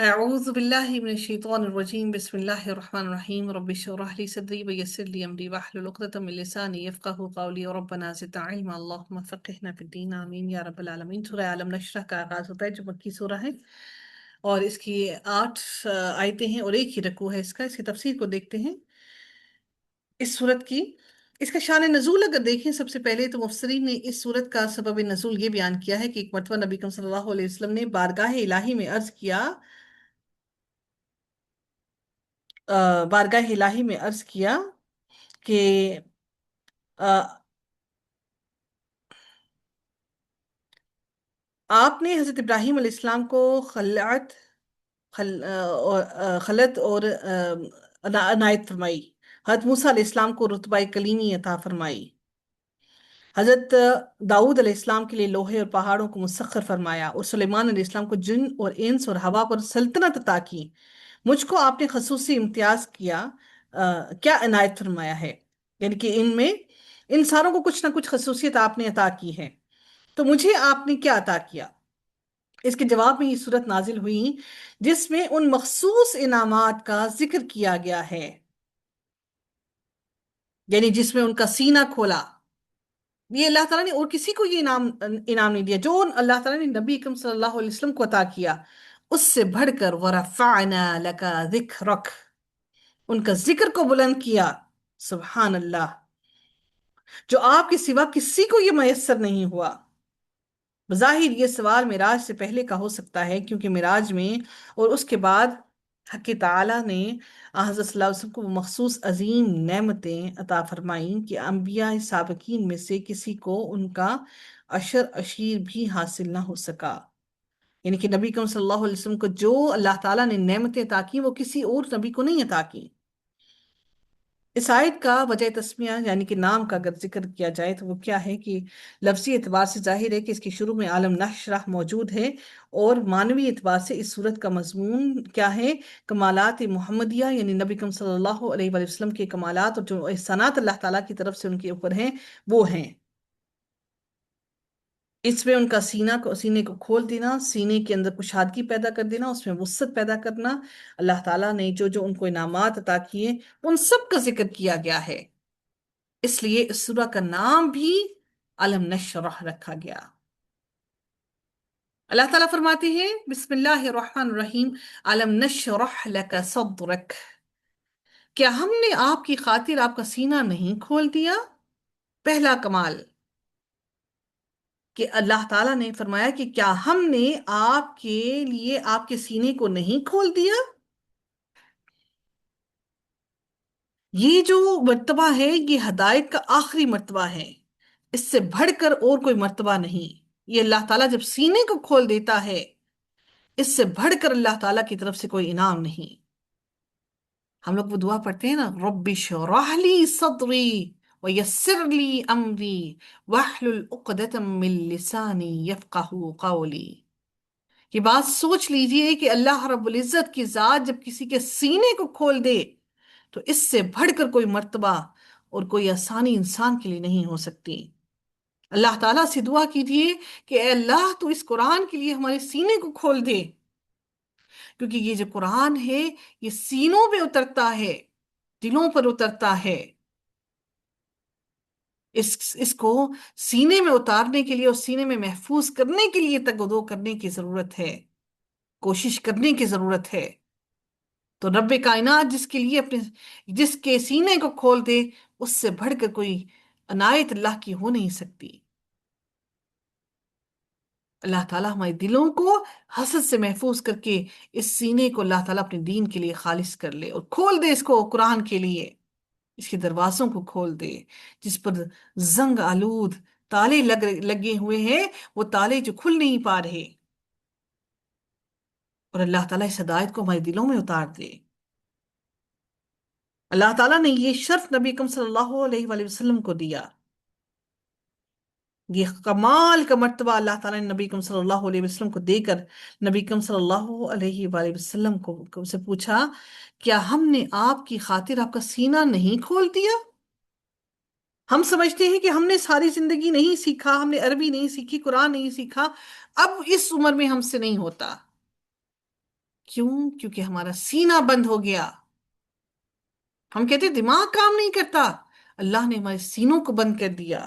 أعوذ بالله من الشيطان الرجيم بسم الله الرحمن الرحيم رب اشرح لي صدري ويسر لي أمري واحلل عقدة من لساني يفقه قولي ربنا زدنا علما اللهم فقهنا في الدين آمین یا رب العالمین۔ سورہ عالم نشرح کا آغاز ہوتا ہے جو مکی سورہ ہے اور اس کی 8 آیتیں ہیں اور ایک ہی رکوع ہے۔ اس کی تفسیر کو دیکھتے ہیں اس سورت کی۔ اس کا شان نزول اگر دیکھیں سب سے پہلے تو مفسرین نے اس سورت کا سبب نزول یہ بیان کیا ہے کہ ایک مرتبہ نبی کریم صلی اللہ علیہ وسلم نے بارگاہ الہی میں عرض کیا بارگاہ الہی میں عرض کیا کہ آپ نے حضرت ابراہیم علیہ السلام کو خلت اور عنایت فرمائی، حضرت موسیٰ علیہ السلام کو رتبہ کلیمی عطا فرمائی، حضرت داؤد علیہ السلام کے لیے لوہے اور پہاڑوں کو مسخر فرمایا، اور سلیمان علیہ السلام کو جن اور انس اور ہوا پر سلطنت عطا کی۔ مجھ کو آپ نے خصوصی امتیاز کیا عنایت فرمایا ہے، یعنی کہ ان ساروں کو کچھ نہ کچھ خصوصیت آپ نے عطا کی ہے، تو مجھے آپ نے کیا عطا کیا؟ اس کے جواب میں یہ صورت نازل ہوئی جس میں ان مخصوص انعامات کا ذکر کیا گیا ہے، یعنی جس میں ان کا سینہ کھولا۔ یہ اللہ تعالیٰ نے اور کسی کو یہ انعام نہیں دیا جو اللہ تعالیٰ نے نبی اکرم صلی اللہ علیہ وسلم کو عطا کیا، اس سے بڑھ کر وَرَفَعْنَا لَكَ ذِكْرَكَ، ان کا ذکر کو بلند کیا، سبحان اللہ، جو آپ کے سوا کسی کو یہ میسر نہیں ہوا۔ بظاہر یہ سوال معراج سے پہلے کا ہو سکتا ہے، کیونکہ معراج میں اور اس کے بعد حق تعالیٰ نے حضرت صلی اللہ علیہ وسلم کو مخصوص عظیم نعمتیں عطا فرمائیں کہ انبیاء سابقین میں سے کسی کو ان کا عشر عشیر بھی حاصل نہ ہو سکا، یعنی کہ نبی کریم صلی اللہ علیہ وسلم کو جو اللہ تعالیٰ نے نعمتیں عطا کی وہ کسی اور نبی کو نہیں عطا کی۔ اس آیت کا وجہ تسمیہ یعنی کہ نام کا اگر ذکر کیا جائے تو وہ کیا ہے کہ لفظی اعتبار سے ظاہر ہے کہ اس کے شروع میں عالم نشرح موجود ہے، اور معنوی اعتبار سے اس صورت کا مضمون کیا ہے؟ کمالات محمدیہ، یعنی نبی کریم صلی اللہ علیہ وآلہ وسلم کے کمالات اور جو احسانات اللہ تعالیٰ کی طرف سے ان کے اوپر ہیں وہ ہیں۔ اس میں ان کا سینے کو کھول دینا، سینے کے اندر کشادگی پیدا کر دینا، اس میں وسعت پیدا کرنا، اللہ تعالیٰ نے جو ان کو انعامات عطا کیے ان سب کا ذکر کیا گیا ہے، اس لیے اس سورہ کا نام بھی علم نشرح رکھا گیا۔ اللہ تعالیٰ فرماتے ہیں بسم اللہ الرحمن الرحیم علم نشرح لک صدرک، کیا ہم نے آپ کی خاطر آپ کا سینہ نہیں کھول دیا؟ پہلا کمال کہ اللہ تعالیٰ نے فرمایا کہ کیا ہم نے آپ کے لیے آپ کے سینے کو نہیں کھول دیا؟ یہ جو مرتبہ ہے یہ ہدایت کا آخری مرتبہ ہے، اس سے بڑھ کر اور کوئی مرتبہ نہیں۔ یہ اللہ تعالیٰ جب سینے کو کھول دیتا ہے اس سے بڑھ کر اللہ تعالیٰ کی طرف سے کوئی انعام نہیں۔ ہم لوگ وہ دعا پڑھتے ہیں نا، رب اشرح لی صدری ویسر لی امری واحلل عقدۃ من لسانی یفقہوا قولی۔ یہ بات سوچ لیجئے کہ اللہ رب العزت کی ذات جب کسی کے سینے کو کھول دے تو اس سے بڑھ کر کوئی مرتبہ اور کوئی آسانی انسان کے لیے نہیں ہو سکتی۔ اللہ تعالیٰ سے دعا کیجئے کہ اے اللہ تو اس قرآن کے لیے ہمارے سینے کو کھول دے، کیونکہ یہ جو قرآن ہے یہ سینوں پہ اترتا ہے، دلوں پر اترتا ہے۔ اس کو سینے میں اتارنے کے لیے اور سینے میں محفوظ کرنے کے لیے تگ و دو کرنے کی ضرورت ہے، کوشش کرنے کی ضرورت ہے۔ تو رب کائنات جس کے سینے کو کھول دے اس سے بڑھ کر کوئی عنایت اللہ کی ہو نہیں سکتی۔ اللہ تعالیٰ ہمارے دلوں کو حسد سے محفوظ کر کے اس سینے کو اللہ تعالیٰ اپنے دین کے لیے خالص کر لے اور کھول دے اس کو قرآن کے لیے، اس کے دروازوں کو کھول دے جس پر زنگ آلود تالے لگے ہوئے ہیں، وہ تالے جو کھل نہیں پا رہے، اور اللہ تعالیٰ اس ہدایت کو ہمارے دلوں میں اتار دے۔ اللہ تعالیٰ نے یہ شرف نبی اکرم صلی اللہ علیہ وآلہ وسلم کو دیا، یہ کمال کا مرتبہ اللہ تعالیٰ نے نبی اکرم صلی اللہ علیہ وسلم کو دے کر نبی اکرم صلی اللہ علیہ وآلہ وسلم کو سے پوچھا کیا ہم نے آپ کی خاطر آپ کا سینہ نہیں کھول دیا؟ ہم سمجھتے ہیں کہ ہم نے ساری زندگی نہیں سیکھا، ہم نے عربی نہیں سیکھی، قرآن نہیں سیکھا، اب اس عمر میں ہم سے نہیں ہوتا، کیوں؟ کیونکہ ہمارا سینہ بند ہو گیا. ہم کہتے ہیں دماغ کام نہیں کرتا، اللہ نے ہمارے سینوں کو بند کر دیا.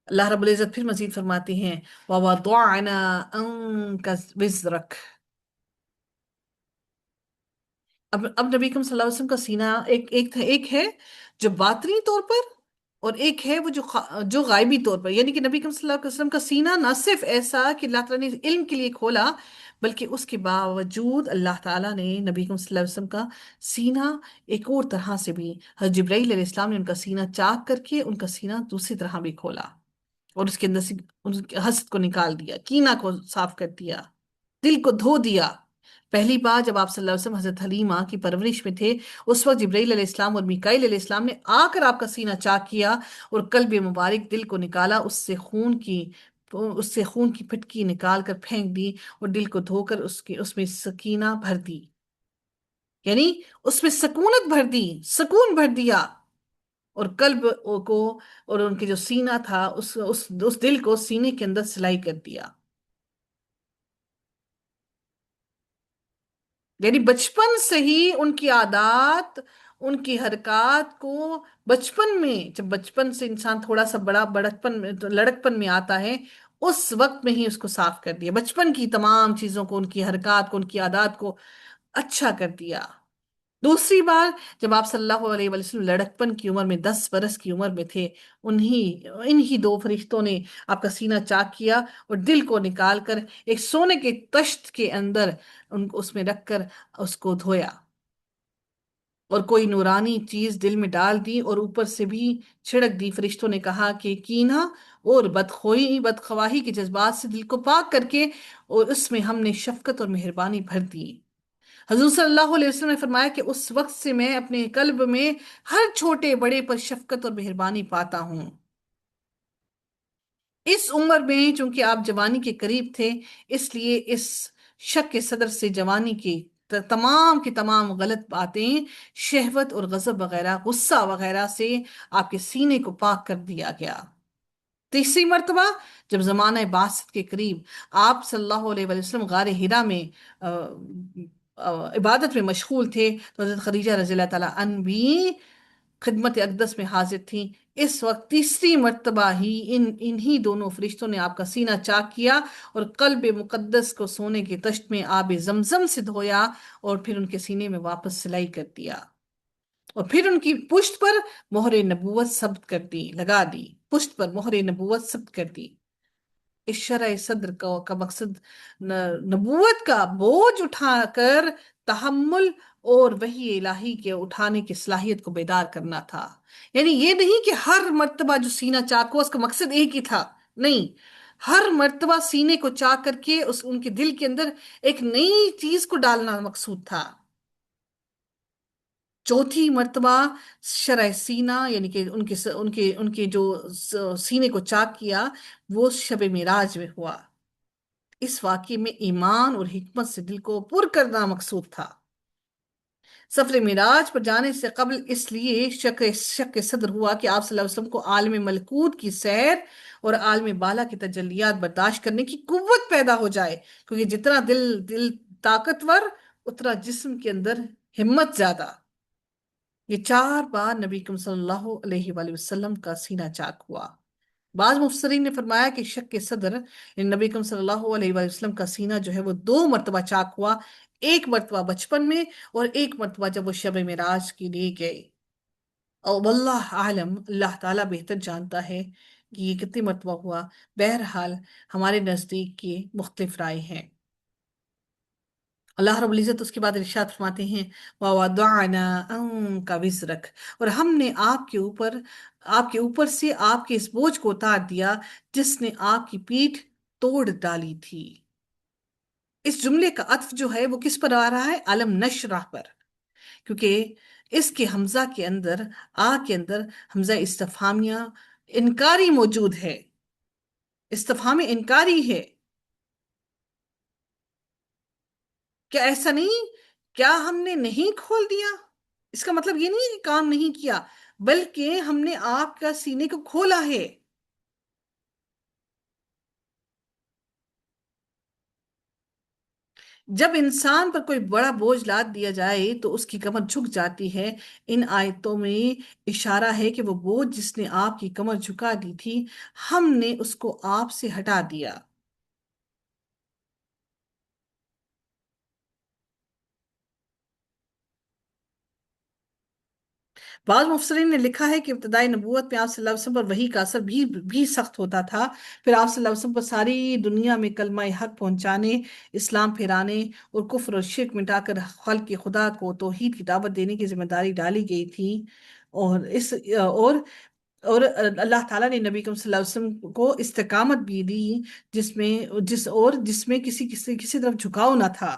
اللہ رب العزت پھر مزید فرماتے ہیں وَوَضَعْنَا عَنْكَ وِزْرَكَ. اب نبی کریم صلی اللہ علیہ وسلم کا سینہ ایک ہے جو باطنی طور پر، اور ایک ہے وہ جو غائبی طور پر. یعنی کہ نبی کریم صلی اللہ علیہ وسلم کا سینہ نہ صرف ایسا کہ اللہ تعالیٰ نے علم کے لیے کھولا، بلکہ اس کے باوجود اللہ تعالیٰ نے نبی کریم صلی اللہ علیہ وسلم کا سینہ ایک اور طرح سے بھی، حضرت جبرائیل علیہ السلام نے ان کا سینہ چاک کر کے ان کا سینہ دوسری طرح بھی کھولا، اور اس کے اندر سے ان کے حسد کو نکال دیا، کینہ کو صاف کر دیا، دل کو دھو دیا. پہلی بار جب آپ صلی اللہ علیہ وسلم حضرت حلیمہ کی پرورش میں تھے، اس وقت جبرائیل علیہ السلام اور میکائیل علیہ السلام نے آ کر آپ کا سینہ چاک کیا اور قلب مبارک دل کو نکالا، اس سے خون کی پھٹکی نکال کر پھینک دی، اور دل کو دھو کر اس میں سکینہ بھر دی. یعنی اس میں سکونت بھر دی، سکون بھر دیا، اور قلب کو، اور ان کے جو سینہ تھا اس دل کو سینے کے اندر سلائی کر دیا. یعنی بچپن سے ہی ان کی عادات، ان کی حرکات کو، بچپن میں، جب بچپن سے انسان تھوڑا سا بڑا بڑکپن میں لڑکپن میں آتا ہے، اس وقت میں ہی اس کو صاف کر دیا، بچپن کی تمام چیزوں کو، ان کی حرکات کو، ان کی عادات کو اچھا کر دیا. دوسری بار جب آپ صلی اللہ علیہ وسلم لڑکپن کی عمر میں، 10 برس کی عمر میں تھے، انہی دو فرشتوں نے آپ کا سینہ چاک کیا اور دل کو نکال کر ایک سونے کے تشت کے اندر اس میں رکھ کر اس کو دھویا، اور کوئی نورانی چیز دل میں ڈال دی اور اوپر سے بھی چھڑک دی. فرشتوں نے کہا کہ کینہ اور بدخواہی کے جذبات سے دل کو پاک کر کے، اور اس میں ہم نے شفقت اور مہربانی بھر دی. حضور صلی اللہ علیہ وسلم نے فرمایا کہ اس وقت سے میں اپنے قلب میں ہر چھوٹے بڑے پر شفقت اور مہربانی پاتا ہوں. اس عمر میں چونکہ آپ جوانی کے قریب تھے، اس لیے اس شک کے صدر سے جوانی کی تمام کی تمام غلط باتیں، شہوت اور غضب وغیرہ، غصہ وغیرہ سے آپ کے سینے کو پاک کر دیا گیا. تیسری مرتبہ جب زمانہ بعثت کے قریب آپ صلی اللہ علیہ وسلم غار ہرا میں عبادت میں مشغول تھے، تو حضرت خدیجہ رضی اللہ تعالیٰ عنہ بھی خدمت اقدس میں حاضر تھیں. اس وقت تیسری مرتبہ ہی انہی دونوں فرشتوں نے آپ کا سینہ چاک کیا اور قلب مقدس کو سونے کے تشت میں آب زمزم سے دھویا، اور پھر ان کے سینے میں واپس سلائی کر دیا، اور پھر ان کی پشت پر مہر نبوت ثبت کر دی، لگا دی، پشت پر مہر نبوت ثبت کر دی. اس شرح صدر کا مقصد نبوت کا بوجھ اٹھا کر تحمل اور وحی الہی کے اٹھانے کی صلاحیت کو بیدار کرنا تھا. یعنی یہ نہیں کہ ہر مرتبہ جو سینہ چاک ہوا اس کا مقصد ایک ہی تھا، نہیں، ہر مرتبہ سینے کو چاک کر کے ان کے دل کے اندر ایک نئی چیز کو ڈالنا مقصود تھا. چوتھی مرتبہ شرح سینہ، یعنی کہ ان کے جو سینے کو چاک کیا، وہ شب معراج میں ہوا. اس واقعے میں ایمان اور حکمت سے دل کو پر کرنا مقصود تھا. سفر معراج پر جانے سے قبل اس لیے شک صدر ہوا کہ آپ صلی اللہ علیہ وسلم کو عالم ملکوت کی سیر اور عالم بالا کی تجلیات برداشت کرنے کی قوت پیدا ہو جائے، کیونکہ جتنا دل طاقتور، اتنا جسم کے اندر ہمت زیادہ. یہ 4 بار نبی کریم صلی اللہ علیہ وآلہ وسلم کا سینہ چاک ہوا. بعض مفسرین نے فرمایا کہ شک کے صدر یعنی نبی کریم صلی اللہ علیہ وآلہ وسلم کا سینہ جو ہے وہ 2 مرتبہ چاک ہوا، ایک مرتبہ بچپن میں اور ایک مرتبہ جب وہ شب معراج کے لیے گئے. اور واللہ عالم، اللہ تعالیٰ بہتر جانتا ہے کہ یہ کتنی مرتبہ ہوا. بہرحال ہمارے نزدیک یہ مختلف رائے ہیں. اللہ رب العزت اس کے بعد ارشاد فرماتے ہیں وَوَضَعْنَا عَنْكَ وِزْرَكَ، اور ہم نے آپ کے اوپر سے آپ کے اس بوجھ کو اتار دیا جس نے آپ کی پیٹھ توڑ ڈالی تھی. اس جملے کا عطف جو ہے وہ کس پر آ رہا ہے؟ علم نشرح پر، کیونکہ اس کے حمزہ کے اندر، کے اندر حمزہ استفہامیہ انکاری موجود ہے، استفہام انکاری ہے. کیا ایسا نہیں؟ کیا ہم نے نہیں کھول دیا؟ اس کا مطلب یہ نہیں ہے کہ کام نہیں کیا، بلکہ ہم نے آپ کا سینے کو کھولا ہے. جب انسان پر کوئی بڑا بوجھ لاد دیا جائے تو اس کی کمر جھک جاتی ہے۔ ان آیتوں میں اشارہ ہے کہ وہ بوجھ جس نے آپ کی کمر جھکا دی تھی، ہم نے اس کو آپ سے ہٹا دیا۔ بعض مفسرین نے لکھا ہے کہ ابتدائی نبوت میں آپ صلی اللہ علیہ وسلم پر وحی کا اثر بھی سخت ہوتا تھا، پھر آپ صلی اللہ علیہ وسلم پر ساری دنیا میں کلمہ حق پہنچانے، اسلام پھیرانے اور کفر اور شرک مٹا کر خلق خدا کو توحید کی دعوت دینے کی ذمہ داری ڈالی گئی تھی۔ اور اس اور اللہ تعالیٰ نے نبی کریم صلی اللہ علیہ وسلم کو استقامت بھی دی، جس میں کسی طرف جھکاؤ نہ تھا۔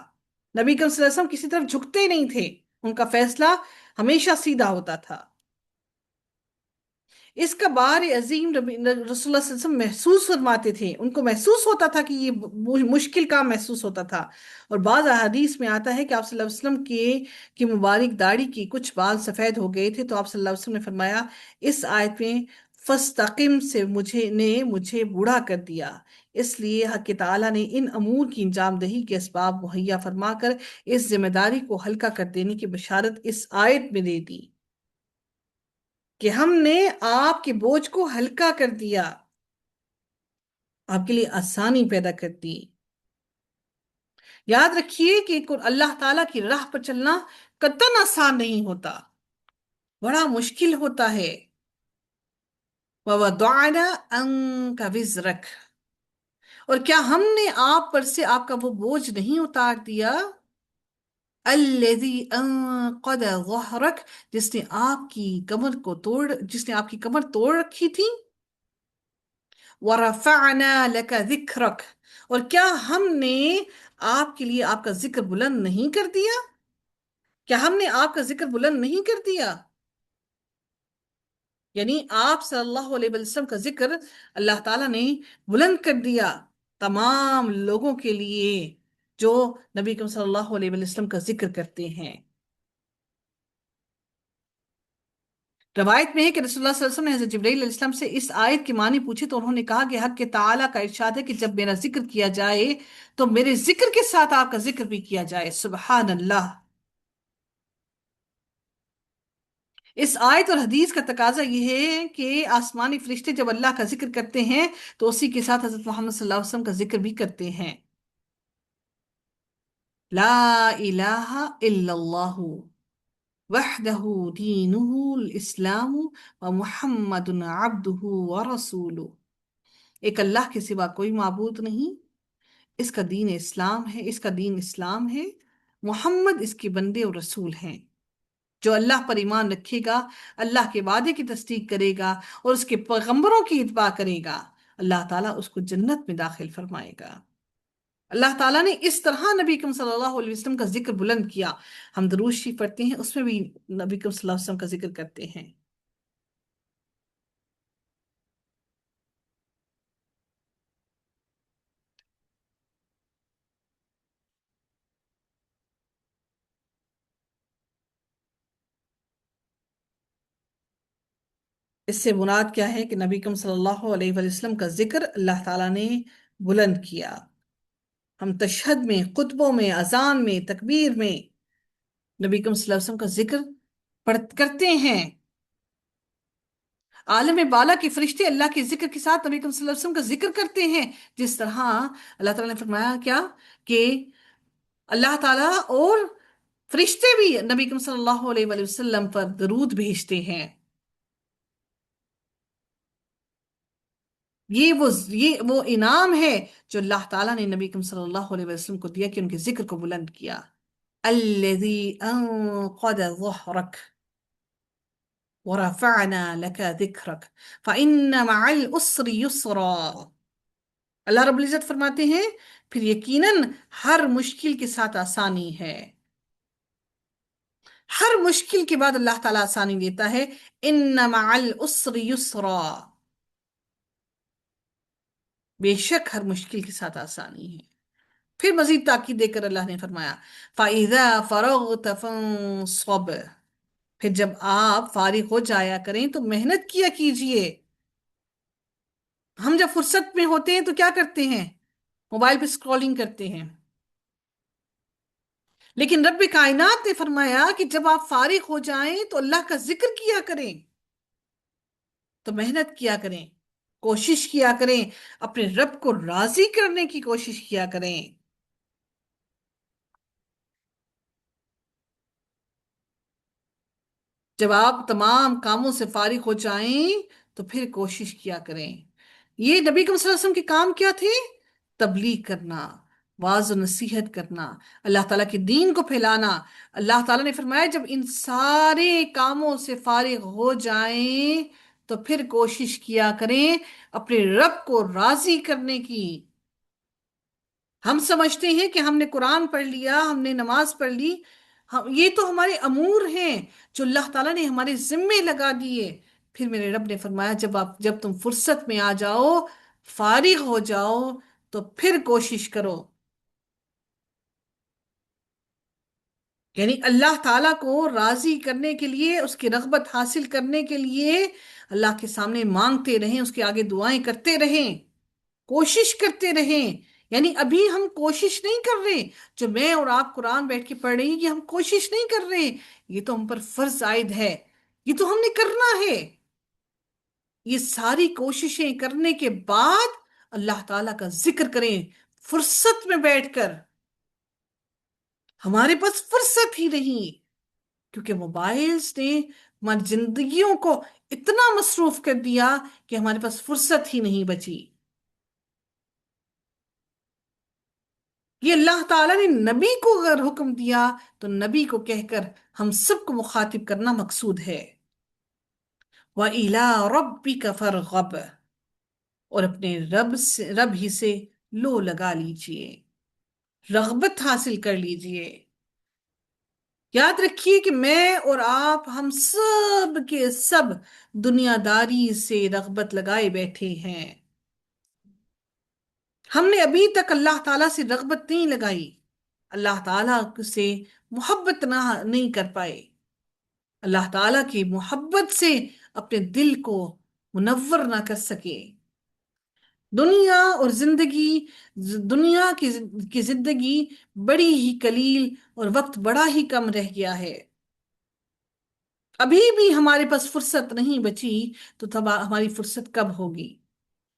نبی کریم صلی اللہ علیہ وسلم کسی طرف جھکتے نہیں تھے، ان کا فیصلہ ہمیشہ سیدھا ہوتا تھا۔ اس کا بار عظیم رسول اللہ صلی اللہ علیہ وسلم محسوس فرماتے تھے، ان کو محسوس ہوتا تھا کہ یہ مشکل کام محسوس ہوتا تھا۔ اور بعض احادیث میں آتا ہے کہ آپ صلی اللہ علیہ وسلم کی مبارک داڑھی کی کچھ بال سفید ہو گئے تھے، تو آپ صلی اللہ علیہ وسلم نے فرمایا اس آیت میں فَاسْتَقِمْ سے مجھے بوڑھا کر دیا، اس لیے حق تعالیٰ نے ان امور کی انجام دہی کے اسباب مہیا فرما کر اس ذمہ داری کو ہلکا کر دینے کی بشارت اس آیت میں دے دی کہ ہم نے آپ کے بوجھ کو ہلکا کر دیا، آپ کے لیے آسانی پیدا کر دی۔ یاد رکھیے کہ اللہ تعالیٰ کی راہ پر چلنا قطعاً آسان نہیں ہوتا، بڑا مشکل ہوتا ہے۔ وَوَضَعْنَا عَنْكَ وِزْرَكَ، اور کیا ہم نے آپ پر سے آپ کا وہ بوجھ نہیں اتار دیا؟ الَّذِي أَنقَضَ ظَهْرَكَ، جس نے آپ کی کمر توڑ رکھی تھی۔ وَرَفَعْنَا لَكَ ذِكْرَكَ، اور کیا ہم نے آپ کے لیے آپ کا ذکر بلند نہیں کر دیا؟ کیا ہم نے آپ کا ذکر بلند نہیں کر دیا؟ یعنی آپ صلی اللہ علیہ وسلم کا ذکر اللہ تعالیٰ نے بلند کر دیا تمام لوگوں کے لیے جو نبی کریم صلی اللہ علیہ وسلم کا ذکر کرتے ہیں۔ روایت میں ہے کہ رسول اللہ صلی اللہ علیہ وسلم نے حضرت جبرائیل علیہ السلام سے اس آیت کے معنی پوچھے تو انہوں نے کہا کہ حق تعالیٰ کا ارشاد ہے کہ جب میرا ذکر کیا جائے تو میرے ذکر کے ساتھ آپ کا ذکر بھی کیا جائے۔ سبحان اللہ! اس آیت اور حدیث کا تقاضا یہ ہے کہ آسمانی فرشتے جب اللہ کا ذکر کرتے ہیں تو اسی کے ساتھ حضرت محمد صلی اللہ علیہ وسلم کا ذکر بھی کرتے ہیں۔ لا الہ الا اللہ وحدہ دینہ الاسلام ومحمد عبدہ ورسولہ، ایک اللہ کے سوا کوئی معبود نہیں، اس کا دین اسلام ہے، محمد اس کے بندے اور رسول ہیں۔ جو اللہ پر ایمان رکھے گا، اللہ کے وعدے کی تصدیق کرے گا اور اس کے پیغمبروں کی اتباع کرے گا، اللہ تعالیٰ اس کو جنت میں داخل فرمائے گا۔ اللہ تعالیٰ نے اس طرح نبی کریم صلی اللہ علیہ وسلم کا ذکر بلند کیا۔ ہم درود شریف پڑھتے ہیں، اس میں بھی نبی کریم صلی اللہ علیہ وسلم کا ذکر کرتے ہیں۔ اس سے مراد کیا ہے کہ نبی کریم صلی اللہ علیہ وسلم کا ذکر اللہ تعالیٰ نے بلند کیا۔ ہم تشہد میں، خطبوں میں، اذان میں، تکبیر میں نبی کریم صلی اللہ علیہ وسلم کا ذکر کرتے ہیں۔ عالم بالا کے فرشتے اللہ کے ذکر کے ساتھ نبی کریم صلی اللہ علیہ وسلم کا ذکر کرتے ہیں، جس طرح اللہ تعالیٰ نے فرمایا کیا کہ اللہ تعالیٰ اور فرشتے بھی نبی کریم صلی اللہ علیہ وآلہ وسلم پر درود بھیجتے ہیں۔ یہ وہ انعام ہے جو اللہ تعالیٰ نے نبی کریم صلی اللہ علیہ وسلم کو دیا کہ ان کے ذکر کو بلند کیا۔ الذی انقض ظہرک ورفعنا لك ذکرک فإن مع العسر یسرا، اللہ رب العزت فرماتے ہیں پھر یقیناً ہر مشکل کے ساتھ آسانی ہے۔ ہر مشکل کے بعد اللہ تعالیٰ آسانی دیتا ہے۔ ان مع العسر یسرا، بے شک ہر مشکل کے ساتھ آسانی ہے۔ پھر مزید تاکید دے کر اللہ نے فرمایا فَإِذَا فَرَغْتَ فَانصَبْ، پھر جب آپ فارغ ہو جایا کریں تو محنت کیا کیجئے۔ ہم جب فرصت میں ہوتے ہیں تو کیا کرتے ہیں؟ موبائل پہ سکرولنگ کرتے ہیں، لیکن رب کائنات نے فرمایا کہ جب آپ فارغ ہو جائیں تو اللہ کا ذکر کیا کریں، تو محنت کیا کریں، کوشش کیا کریں، اپنے رب کو راضی کرنے کی کوشش کیا کریں۔ جب آپ تمام کاموں سے فارغ ہو جائیں تو پھر کوشش کیا کریں۔ یہ نبی کریم صلی اللہ علیہ وسلم کے کام کیا تھے؟ تبلیغ کرنا، واعظ و نصیحت کرنا، اللہ تعالیٰ کے دین کو پھیلانا۔ اللہ تعالیٰ نے فرمایا جب ان سارے کاموں سے فارغ ہو جائیں تو پھر کوشش کیا کریں اپنے رب کو راضی کرنے کی۔ ہم سمجھتے ہیں کہ ہم نے قرآن پڑھ لیا، ہم نے نماز پڑھ لی، یہ تو ہمارے امور ہیں جو اللہ تعالیٰ نے ہمارے ذمے لگا دیے۔ پھر میرے رب نے فرمایا جب تم فرصت میں آ جاؤ، فارغ ہو جاؤ، تو پھر کوشش کرو۔ یعنی اللہ تعالیٰ کو راضی کرنے کے لیے، اس کی رغبت حاصل کرنے کے لیے اللہ کے سامنے مانگتے رہیں، اس کے آگے دعائیں کرتے رہیں، کوشش کرتے رہیں۔ یعنی ابھی ہم کوشش نہیں کر رہے، جو میں اور آپ قرآن بیٹھ کے پڑھ رہی ہیں یہ ہم کوشش نہیں کر رہے، یہ تو ہم پر فرض عائد ہے، یہ تو ہم نے کرنا ہے۔ یہ ساری کوششیں کرنے کے بعد اللہ تعالیٰ کا ذکر کریں فرصت میں بیٹھ کر۔ ہمارے پاس فرصت ہی نہیں، کیونکہ موبائلز نے ہماری زندگیوں کو اتنا مصروف کر دیا کہ ہمارے پاس فرصت ہی نہیں بچی۔ یہ اللہ تعالیٰ نے نبی کو اگر حکم دیا تو نبی کو کہہ کر ہم سب کو مخاطب کرنا مقصود ہے۔ وَإِلَىٰ رَبِّكَ فَارْغَب، اور اپنے رب ہی سے لو لگا لیجئے، رغبت حاصل کر لیجئے۔ یاد رکھیے کہ میں اور آپ ہم سب کے سب دنیا داری سے رغبت لگائے بیٹھے ہیں۔ ہم نے ابھی تک اللہ تعالیٰ سے رغبت نہیں لگائی، اللہ تعالیٰ سے محبت نہیں کر پائے، اللہ تعالیٰ کی محبت سے اپنے دل کو منور نہ کر سکے۔ دنیا اور دنیا کی زندگی بڑی ہی قلیل اور وقت بڑا ہی کم رہ گیا ہے۔ ابھی بھی ہمارے پاس فرصت نہیں بچی تو تب ہماری فرصت کب ہوگی؟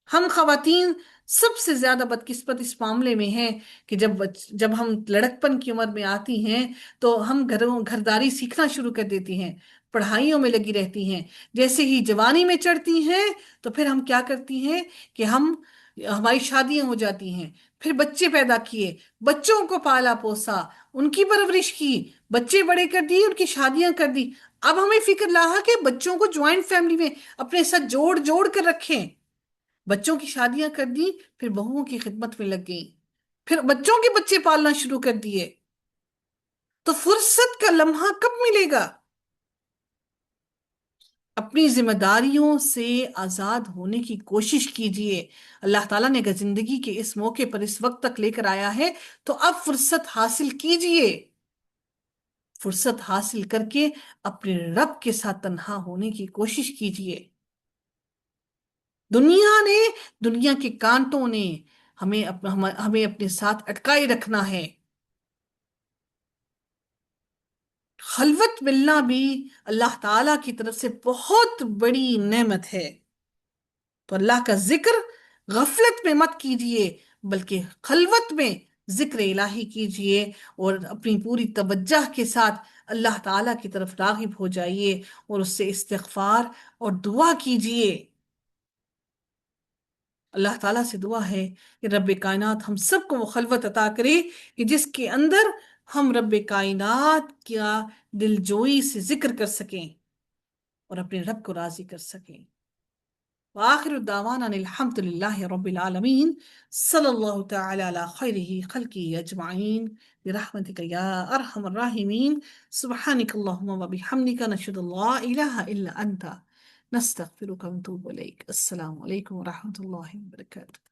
ہم خواتین سب سے زیادہ بدقسمت اس معاملے میں ہیں کہ جب ہم لڑکپن کی عمر میں آتی ہیں تو ہم گھرداری سیکھنا شروع کر دیتی ہیں، پڑھائیوں میں لگی رہتی ہیں۔ جیسے ہی جوانی میں چڑھتی ہیں تو پھر ہم کیا کرتی ہیں کہ ہماری شادیاں ہو جاتی ہیں، پھر بچے پیدا کیے، بچوں کو پالا پوسا، ان کی پرورش کی، بچے بڑے کر دی، ان کی شادیاں کر دی۔ اب ہمیں فکر لاحق کہ بچوں کو جوائنٹ فیملی میں اپنے ساتھ جوڑ جوڑ کر رکھیں۔ بچوں کی شادیاں کر دی، پھر بہوؤں کی خدمت میں لگ گئی، پھر بچوں کے بچے پالنا شروع کر دیے، تو فرصت کا لمحہ کب ملے گا؟ اپنی ذمہ داریوں سے آزاد ہونے کی کوشش کیجئے۔ اللہ تعالیٰ نے اگر زندگی کے اس موقع پر اس وقت تک لے کر آیا ہے تو اب فرصت حاصل کیجئے، فرصت حاصل کر کے اپنے رب کے ساتھ تنہا ہونے کی کوشش کیجئے۔ دنیا کے کانٹوں نے ہمیں اپنے ساتھ اٹکائے رکھنا ہے۔ خلوت ملنا بھی اللہ تعالیٰ کی طرف سے بہت بڑی نعمت ہے، تو اللہ کا ذکر غفلت میں مت کیجئے، بلکہ خلوت میں ذکر الہی کیجئے، اور اپنی پوری توجہ کے ساتھ اللہ تعالیٰ کی طرف راغب ہو جائیے اور اس سے استغفار اور دعا کیجئے۔ اللہ تعالیٰ سے دعا ہے کہ رب کائنات ہم سب کو وہ خلوت عطا کرے کہ جس کے اندر ہم رب کائنات کا دل جوئی سے ذکر کر سکیں اور اپنے رب کو راضی کر سکیں۔ وآخر الدعوانا الحمد للہ رب العالمین، صلی اللہ تعالی علی خیرہ خلقہ اجمعین برحمتک یا ارحم الراحمین۔ سبحانک اللہم وبحمدک، نشہد ان لا الہ الا انت، نستغفرک ونتوب الیک۔ السلام علیکم ورحمۃ اللہ وبرکاتہ۔